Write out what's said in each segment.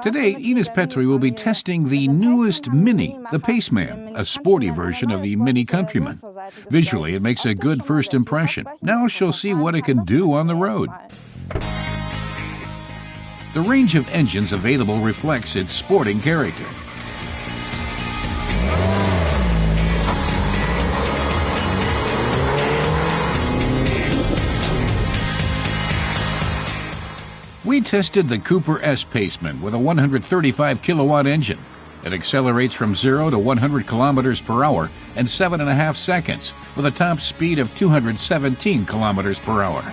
Today, Ines Petri will be testing the newest Mini, the Paceman, a sporty version of the Mini Countryman. Visually, it makes a good first impression. Now she'll see what it can do on the road. The range of engines available reflects its sporting character. We tested the Cooper S Paceman with a 135 kilowatt engine. It accelerates from 0 to 100 kilometers per hour in 7.5 seconds with a top speed of 217 kilometers per hour.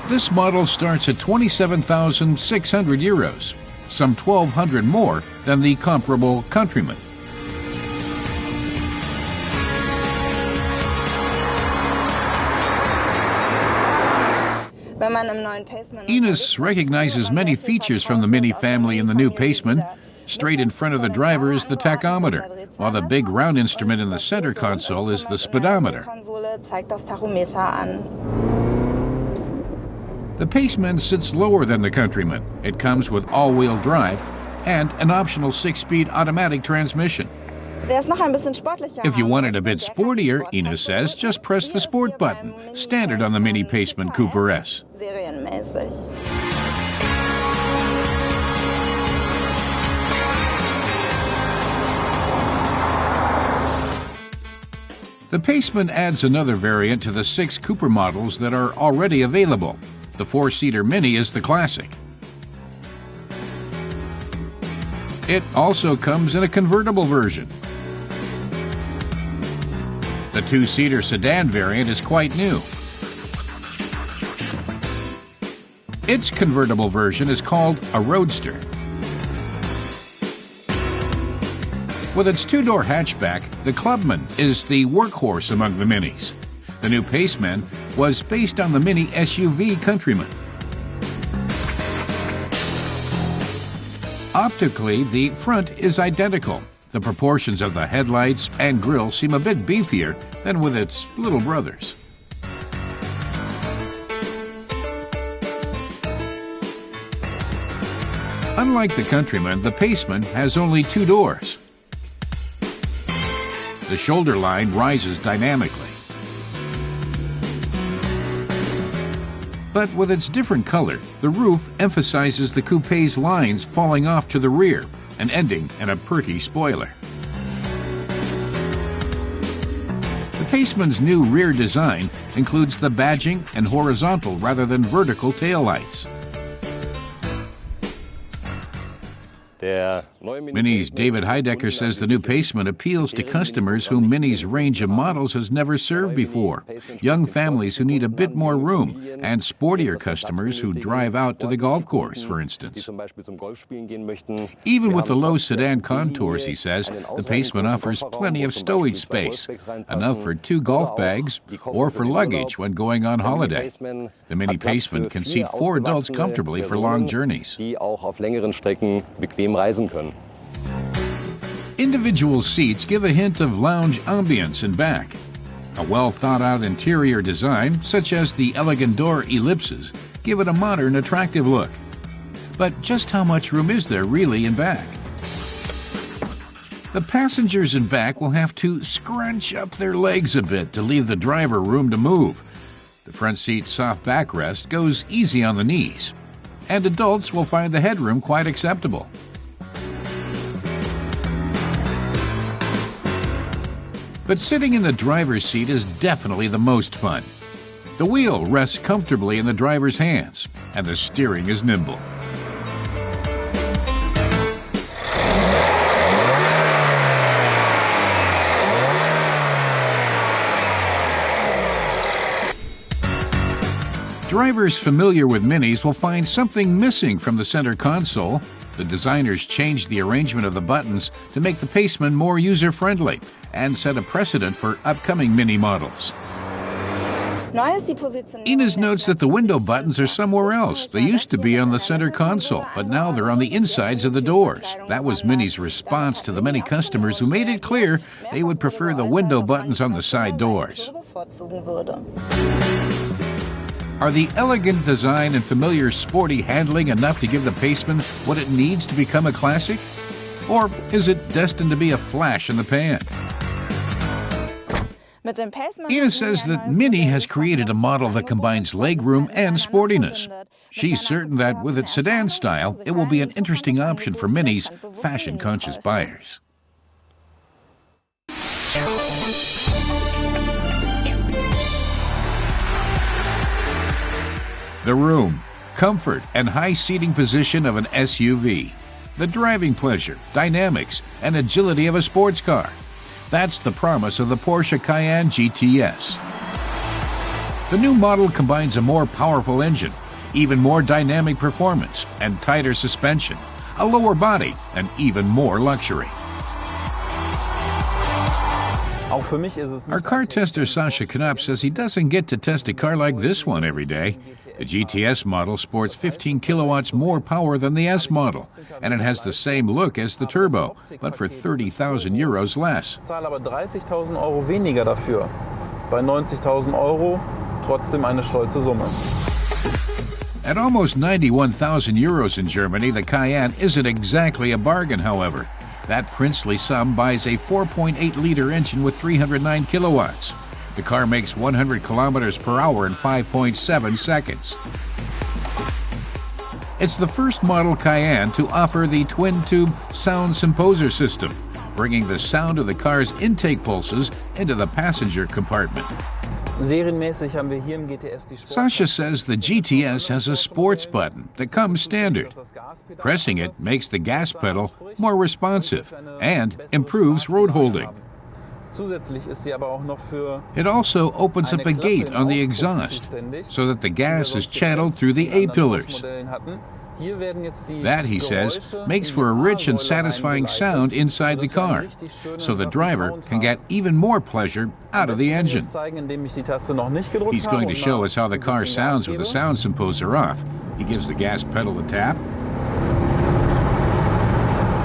This model starts at 27,600 euros, some 1,200 more than the comparable Countryman. Ines recognizes many features from the Mini family in the new Paceman. Straight in front of the driver is the tachometer, while the big round instrument in the center console is the speedometer. The Paceman sits lower than the Countryman. It comes with all-wheel drive and an optional 6-speed automatic transmission. If you want it a bit sportier, Ines says, just press the Sport button, standard on the Mini Paceman Cooper S. The Paceman adds another variant to the 6 Cooper models that are already available. The 4-seater Mini is the classic. It also comes in a convertible version. The 2-seater sedan variant is quite new. Its convertible version is called a Roadster. With its 2-door hatchback, the Clubman is the workhorse among the Minis. The new Paceman was based on the Mini SUV Countryman. Optically, the front is identical. The proportions of the headlights and grille seem a bit beefier than with its little brothers. Unlike the Countryman, the Paceman has only 2 doors. The shoulder line rises dynamically. But with its different color, the roof emphasizes the coupe's lines falling off to the rear and ending in a perky spoiler. The Paceman's new rear design includes the badging and horizontal rather than vertical taillights. Mini's David Heidecker says the new Paceman appeals to customers whom Mini's range of models has never served before, young families who need a bit more room, and sportier customers who drive out to the golf course, for instance. Even with the low sedan contours, he says, the Paceman offers plenty of stowage space, enough for 2 golf bags or for luggage when going on holiday. The Mini Paceman can seat 4 adults comfortably for long journeys. Individual seats give a hint of lounge ambience in back. A well-thought-out interior design, such as the elegant door ellipses, give it a modern, attractive look. But just how much room is there really in back? The passengers in back will have to scrunch up their legs a bit to leave the driver room to move. The front seat's soft backrest goes easy on the knees, and adults will find the headroom quite acceptable. But sitting in the driver's seat is definitely the most fun. The wheel rests comfortably in the driver's hands, and the steering is nimble. Drivers familiar with Minis will find something missing from the center console. The designers changed the arrangement of the buttons to make the Paceman more user-friendly and set a precedent for upcoming Mini models. Ines notes that the window buttons are somewhere else. They used to be on the center console, but now they're on the insides of the doors. That was Mini's response to the many customers who made it clear they would prefer the window buttons on the side doors. Are the elegant design and familiar sporty handling enough to give the Paceman what it needs to become a classic? Or is it destined to be a flash in the pan? Ina says that Mini has created a model that combines legroom and sportiness. She's certain that with its sedan style, it will be an interesting option for Mini's fashion-conscious buyers. The room, comfort, and high seating position of an SUV. The driving pleasure, dynamics, and agility of a sports car. That's the promise of the Porsche Cayenne GTS. The new model combines a more powerful engine, even more dynamic performance, and tighter suspension, a lower body, and even more luxury. Our car tester Sasha Knopp says he doesn't get to test a car like this one every day. The GTS model sports 15 kilowatts more power than the S model, and it has the same look as the Turbo, but for 30,000 euros less. Zahle aber 30.000 Euro weniger dafür. Bei 90.000 Euro trotzdem eine stolze Summe. At almost 91,000 euros in Germany, the Cayenne isn't exactly a bargain, however. That princely sum buys a 4.8-liter engine with 309 kilowatts. The car makes 100 kilometers per hour in 5.7 seconds. It's the first model Cayenne to offer the twin-tube sound composer system, bringing the sound of the car's intake pulses into the passenger compartment. Sasha says the GTS has a sports button that comes standard. Pressing it makes the gas pedal more responsive and improves road holding. It also opens up a gate on the exhaust so that the gas is channeled through the A-pillars. That, he says, makes for a rich and satisfying sound inside the car, so the driver can get even more pleasure out of the engine. He's going to show us how the car sounds with the sound composer off. He gives the gas pedal a tap.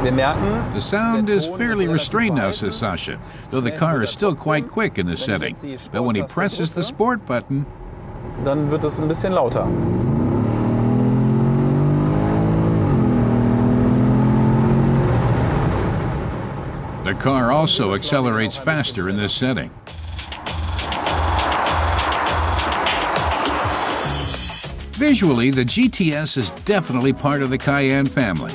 The sound is fairly restrained now, says Sasha, though the car is still quite quick in this setting. But when he presses the sport button, dann wird es ein bisschen lauter. The car also accelerates faster in this setting. Visually, the GTS is definitely part of the Cayenne family.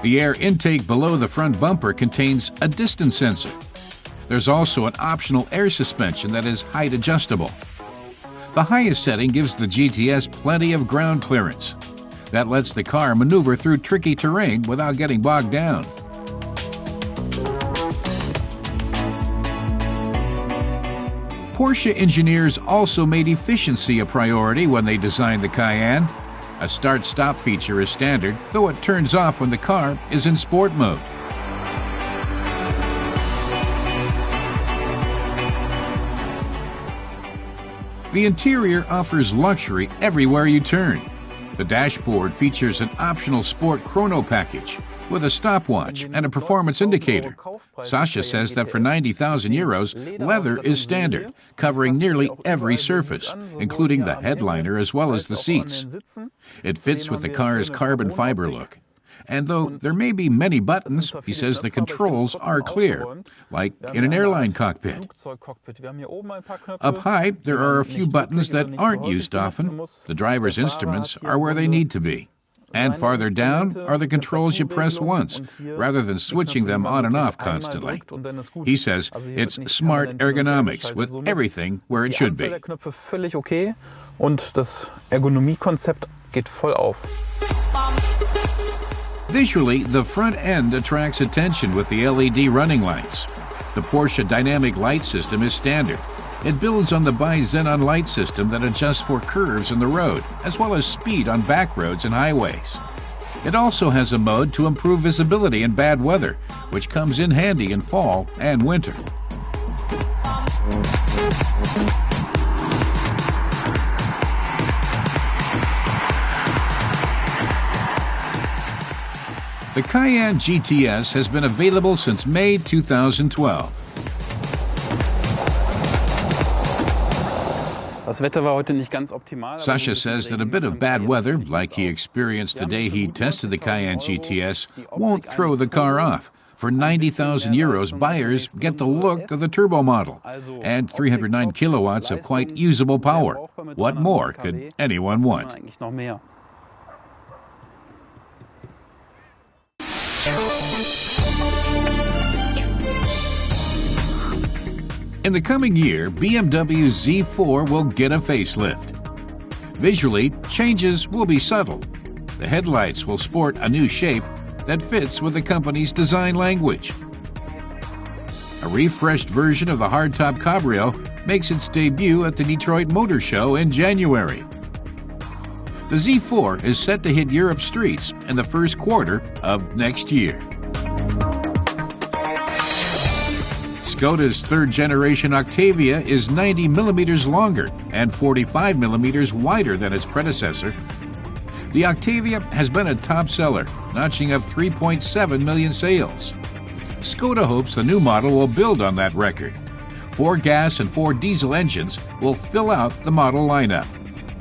The air intake below the front bumper contains a distance sensor. There's also an optional air suspension that is height adjustable. The highest setting gives the GTS plenty of ground clearance. That lets the car maneuver through tricky terrain without getting bogged down. Porsche engineers also made efficiency a priority when they designed the Cayenne. A start-stop feature is standard, though it turns off when the car is in sport mode. The interior offers luxury everywhere you turn. The dashboard features an optional sport chrono package with a stopwatch and a performance indicator. Sasha says that for 90,000 euros, leather is standard, covering nearly every surface, including the headliner as well as the seats. It fits with the car's carbon fiber look. And though there may be many buttons, he says the controls are clear, like in an airline cockpit. Up high, there are a few buttons that aren't used often. The driver's instruments are where they need to be. And farther down are the controls you press once, rather than switching them on and off constantly. He says it's smart ergonomics with everything where it should be. Und das Ergonomiekonzept geht voll auf. Visually, the front end attracts attention with the LED running lights. The Porsche dynamic light system is standard. It builds on the bi-xenon light system that adjusts for curves in the road, as well as speed on back roads and highways. It also has a mode to improve visibility in bad weather, which comes in handy in fall and winter. The Cayenne GTS has been available since May 2012. Das Wetter war heute nicht ganz optimal. Sasha says that a bit of bad weather, like he experienced the day he tested the Cayenne GTS, won't throw the car off. For 90,000 euros, buyers get the look of the turbo model and 309 kilowatts of quite usable power. What more could anyone want? In the coming year, BMW Z4 will get a facelift. Visually, changes will be subtle. The headlights will sport a new shape that fits with the company's design language. A refreshed version of the hardtop Cabrio makes its debut at the Detroit Motor Show in January. The Z4 is set to hit Europe's streets in the first quarter of next year. Škoda's third-generation Octavia is 90 millimeters longer and 45 millimeters wider than its predecessor. The Octavia has been a top seller, notching up 3.7 million sales. Škoda hopes the new model will build on that record. 4 gas and 4 diesel engines will fill out the model lineup.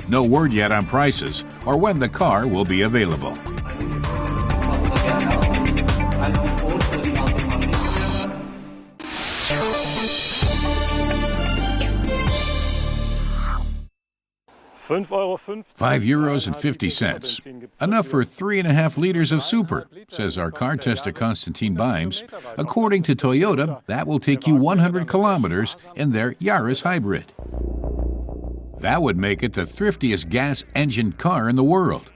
No word yet on prices or when the car will be available. €5.50. Enough for 3.5 liters of super, says our car tester Konstantin Bimes. According to Toyota, that will take you 100 kilometers in their Yaris hybrid. That would make it the thriftiest gas-engined car in the world.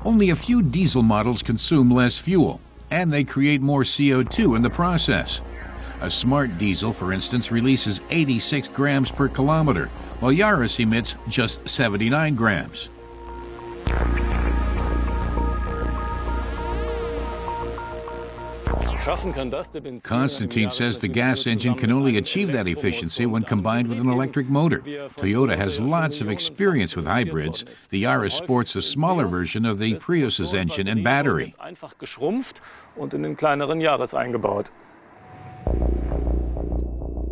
Only a few diesel models consume less fuel, and they create more CO2 in the process. A smart diesel, for instance, releases 86 grams per kilometer, while Yaris emits just 79 grams. Konstantin says the gas engine can only achieve that efficiency when combined with an electric motor. Toyota has lots of experience with hybrids. The Yaris sports a smaller version of the Prius's engine and battery.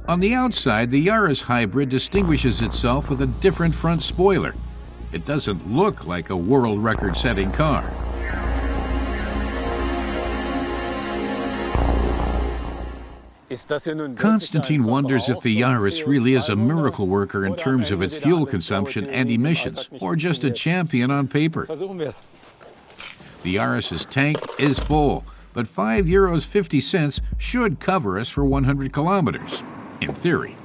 On the outside, the Yaris hybrid distinguishes itself with a different front spoiler. It doesn't look like a world record-setting car. Konstantin wonders if the Yaris really is a miracle worker in terms of its fuel consumption and emissions, or just a champion on paper. The Yaris's tank is full, but €5.50 should cover us for 100 kilometers, in theory.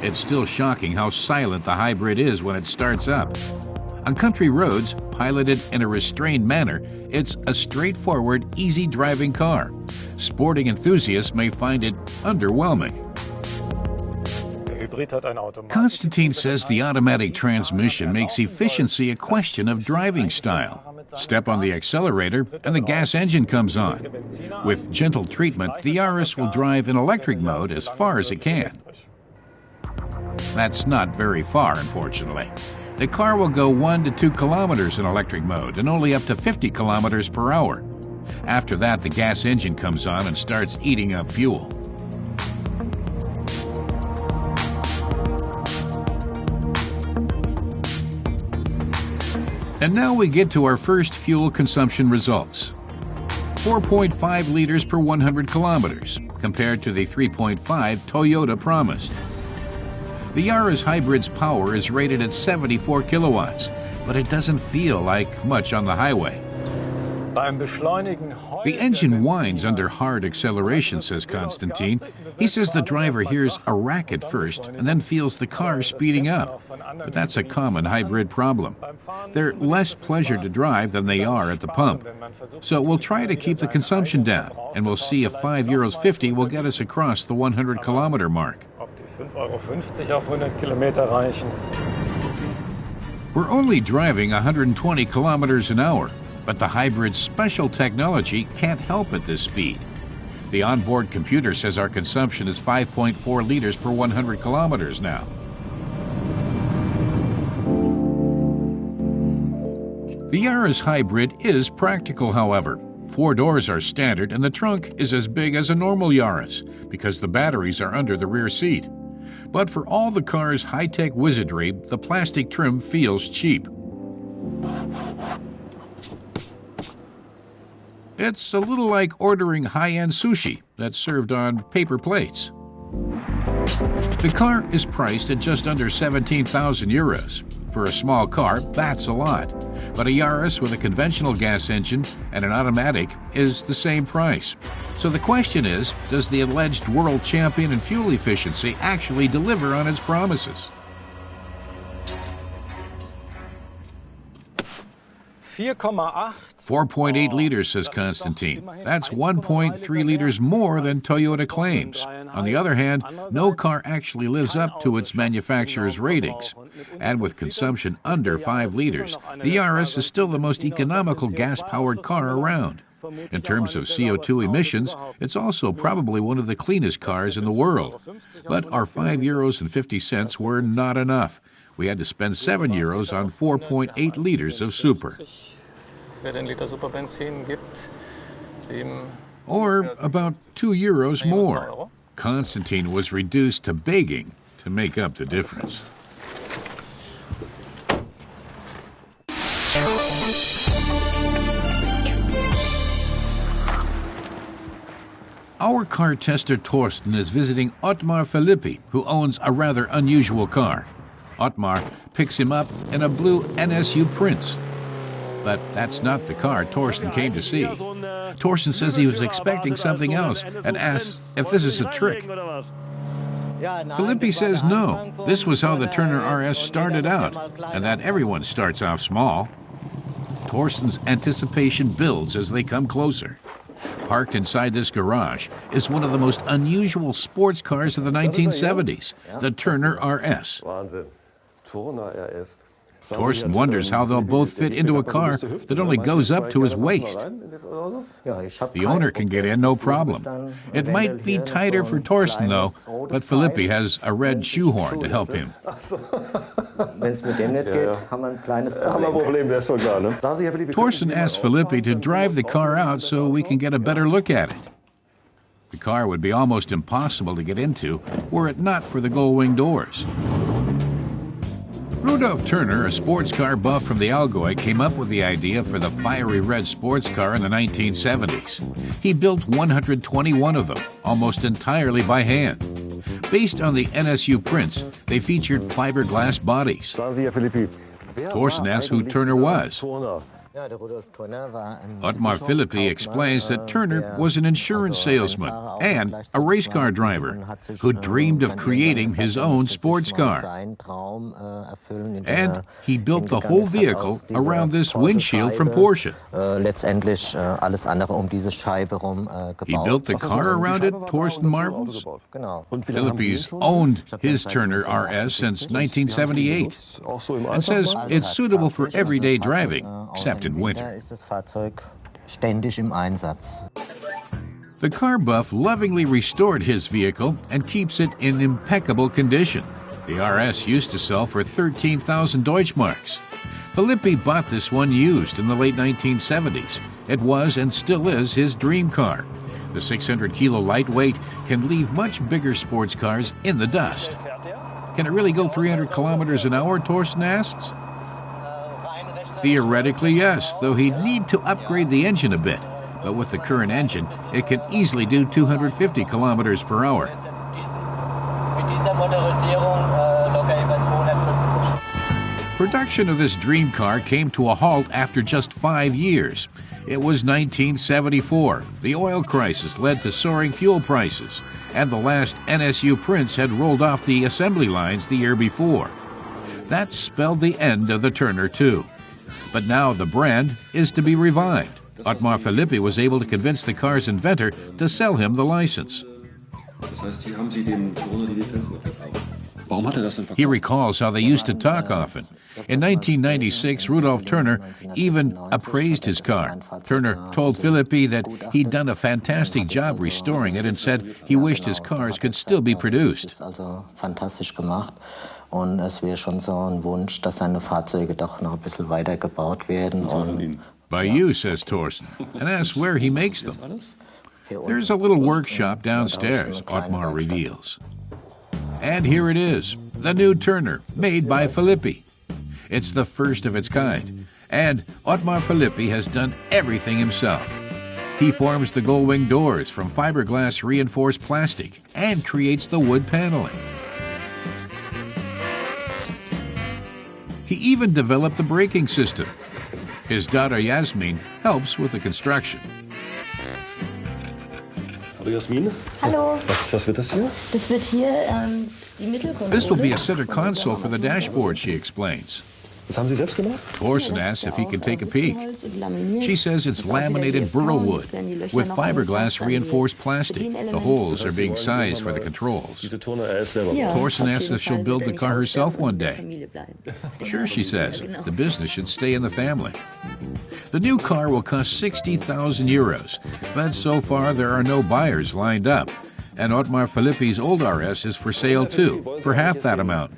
It's still shocking how silent the hybrid is when it starts up. On country roads, piloted in a restrained manner, it's a straightforward, easy-driving car. Sporting enthusiasts may find it underwhelming. Konstantin says the automatic transmission makes efficiency a question of driving style. Step on the accelerator and the gas engine comes on. With gentle treatment, the Yaris will drive in electric mode as far as it can. That's not very far, unfortunately. The car will go 1 to 2 kilometers in electric mode and only up to 50 kilometers per hour. After that, the gas engine comes on and starts eating up fuel. And now we get to our first fuel consumption results. 4.5 liters per 100 kilometers, compared to the 3.5 Toyota promised. The Yaris hybrid's power is rated at 74 kilowatts, but it doesn't feel like much on the highway. The engine whines under hard acceleration, says Konstantin. He says the driver hears a racket first and then feels the car speeding up. But that's a common hybrid problem. They're less pleasure to drive than they are at the pump. So we'll try to keep the consumption down, and we'll see if €5.50 will get us across the 100-kilometer mark. We're only driving 120 kilometers an hour, but the hybrid's special technology can't help at this speed. The onboard computer says our consumption is 5.4 liters per 100 kilometers now. The Yaris hybrid is practical, however. 4 doors are standard and the trunk is as big as a normal Yaris because the batteries are under the rear seat. But for all the car's high-tech wizardry, the plastic trim feels cheap. It's a little like ordering high-end sushi that's served on paper plates. The car is priced at just under 17,000 euros. For a small car, that's a lot. But a Yaris with a conventional gas engine and an automatic is the same price. So the question is, does the alleged world champion in fuel efficiency actually deliver on its promises? 4.8 liters, says Konstantin. That's 1.3 liters more than Toyota claims. On the other hand, no car actually lives up to its manufacturer's ratings. And with consumption under 5 liters, the Yaris is still the most economical gas-powered car around. In terms of CO2 emissions, it's also probably one of the cleanest cars in the world. But our €5.50 were not enough. We had to spend €7 on 4.8 liters of super. Or about €2 more. Konstantin was reduced to begging to make up the difference. Our car tester Torsten is visiting Otmar Filippi, who owns a rather unusual car. Otmar picks him up in a blue NSU Prince. But that's not the car Torsten came to see. Torsten says he was expecting something else and asks if this is a trick. Filippi says no, this was how the Turner RS started out, and that everyone starts off small. Torsten's anticipation builds as they come closer. Parked inside this garage is one of the most unusual sports cars of the 1970s, the Turner RS. Torsten wonders how they'll both fit into a car that only goes up to his waist. The owner can get in, no problem. It might be tighter for Torsten, though, but Filippi has a red shoehorn to help him. Torsten asks Filippi to drive the car out so we can get a better look at it. The car would be almost impossible to get into were it not for the gull-wing doors. Rudolf Turner, a sports car buff from the Allgäu, came up with the idea for the fiery red sports car in the 1970s. He built 121 of them, almost entirely by hand. Based on the NSU Prince, they featured fiberglass bodies. Torsten asked who Turner was. Otmar Filippi explains that Turner was an insurance salesman and a race car driver who dreamed of creating his own sports car. And he built the whole vehicle around this windshield from Porsche. He built the car around it, Torsten marvels. Filippi's owned his Turner RS since 1978 and says it's suitable for everyday driving, except in winter. The car buff lovingly restored his vehicle and keeps it in impeccable condition. The RS used to sell for 13,000 Deutschmarks. Filippi bought this one used in the late 1970s. It was and still is his dream car. The 600-kilo lightweight can leave much bigger sports cars in the dust. Can it really go 300 kilometers an hour, Torsten asks? Theoretically, yes, though he'd need to upgrade the engine a bit. But with the current engine, it can easily do 250 kilometers per hour. Production of this dream car came to a halt after just 5 years. It was 1974. The oil crisis led to soaring fuel prices, and the last NSU Prince had rolled off the assembly lines the year before. That spelled the end of the Turner too. But now the brand is to be revived. Otmar Filippi was able to convince the car's inventor to sell him the license. He recalls how they used to talk often. In 1996, Rudolf Turner even appraised his car. Turner told Filippi that he'd done a fantastic job restoring it and said he wished his cars could still be produced. Und es wäre schon so ein Wunsch, dass seine Fahrzeuge doch noch ein bisschen weiter gebaut werden. By you, says Torsten, and asks where he makes them. There's a little workshop downstairs, Otmar reveals. And here it is, the new Turner, made by Filippi. It's the first of its kind, and Otmar Filippi has done everything himself. He forms the gull-wing doors from fiberglass reinforced plastic and creates the wood paneling. He even developed the braking system. His daughter Yasmin helps with the construction. Hallo Jasmin. Hallo. Was wird das hier? Das wird hier die Mittelkonsole. This will be a center console for the dashboard, she explains. Das haben Sie selbst gemacht? Thorsten asks if he can take a peek. She says it's laminated burl wood with fiberglass reinforced plastic. The holes are being sized for the controls. Diese Turner ist selber. Thorsten asks if she'll build the car herself one day. Sure, she says. The business should stay in the family. The new car will cost 60,000 euros, but so far there are no buyers lined up. And Otmar Filippi's old RS is for sale too, for half that amount.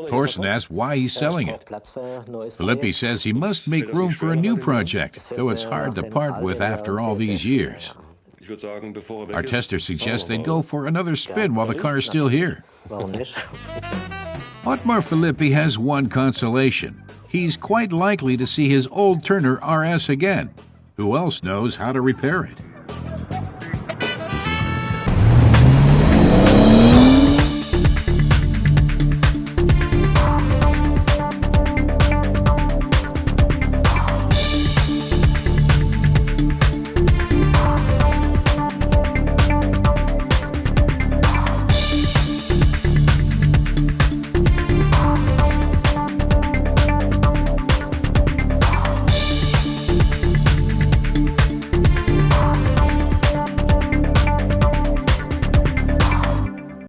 Thorsten asks why he's selling it. Filippi says he must make room for a new project, though it's hard to part with after all these years. Our tester suggests they'd go for another spin while the car's still here. Otmar Filippi has one consolation. He's quite likely to see his old Turner RS again. Who else knows how to repair it?